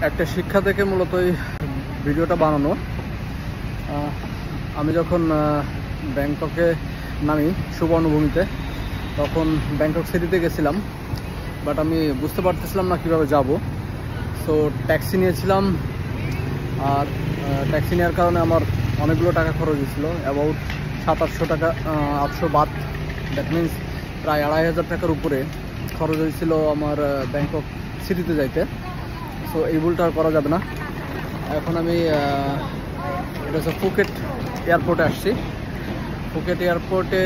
একটা শিক্ষা থেকে মূলত এই ভিডিওটা বানানো। আমি যখন ব্যাংককে নামি সুবর্ণভূমিতে, তখন ব্যাংকক সিটিতে গেছিলাম, বাট আমি বুঝতে পারতেছিলাম না কীভাবে যাব। সো ট্যাক্সি নিয়েছিলাম, আর ট্যাক্সি নেওয়ার কারণে আমার অনেকগুলো টাকা খরচ হয়েছিল, অ্যাবাউট 700-800 টাকা, 800 বাত, দ্যাট মিনস প্রায় 2500 টাকার উপরে খরচ হয়েছিল আমার ব্যাংকক সিটিতে যাইতে। সো এই ভুলটা আর করা যাবে না। এখন আমি এটা হচ্ছে ফুকেট এয়ারপোর্টে আসছি। ফুকেট এয়ারপোর্টে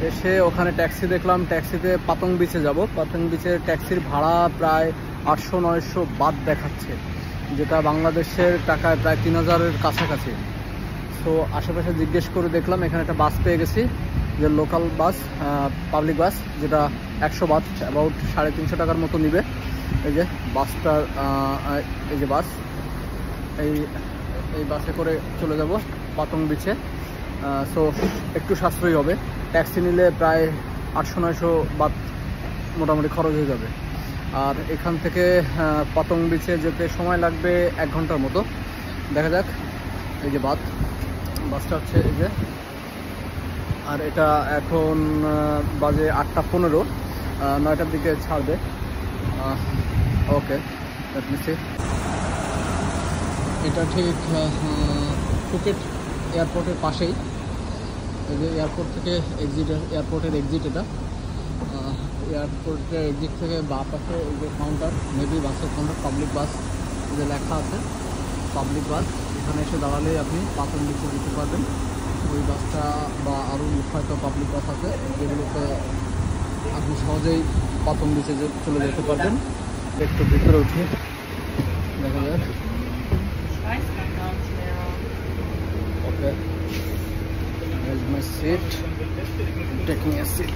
এসে ওখানে ট্যাক্সি দেখলাম, ট্যাক্সিতে পাতং বিচে যাব। পাতং বিচের ট্যাক্সির ভাড়া প্রায় 800-900 বাত দেখাচ্ছে, যেটা বাংলাদেশের টাকায় প্রায় 3000-এর কাছাকাছি। সো আশেপাশে জিজ্ঞেস করে দেখলাম, এখানে একটা বাস পেয়ে গেছি, যে লোকাল বাস, পাবলিক বাস, যেটা 100 বাত, অ্যাবাউট 350 টাকার মতো নিবে। এই যে বাসটার, এই যে বাস, এই বাসে করে চলে যাব পাতং বিচে। সো একটু সাশ্রয়ী হবে। ট্যাক্সি নিলে প্রায় 800-900 বাত মোটামুটি খরচ হয়ে যাবে। আর এখান থেকে পাতং বিচে যেতে সময় লাগবে 1 ঘন্টার মতো। দেখা যাক। এই যে বাসটা হচ্ছে এই যে, আর এটা এখন বাজে 8:15, 9টার দিকে ছাড়বে। ওকে, এটা ঠিক ফুকেট এয়ারপোর্টের পাশেই। এই যে এয়ারপোর্ট থেকে এক্সিট, এয়ারপোর্টের এক্সিট এটা। এয়ারপোর্টের এক্সিট থেকে বাঁ পাশে এই যে কাউন্টার, মেবি বাসের কাউন্টার, পাবলিক বাস যে লেখা আছে, পাবলিক বাস। এখানে এসে দাঁড়ালেই আপনি পাতং বিচে যেতে পারবেন। ওই বাসটা বা আরও হয়তো পাবলিক বাস আছে, যেগুলোতে আপনি সহজেই পাতং বিচে চলে যেতে পারবেন। একটু ভিতরে উঠি, দেখা যাক। ওকে, here's my seat, taking a seat.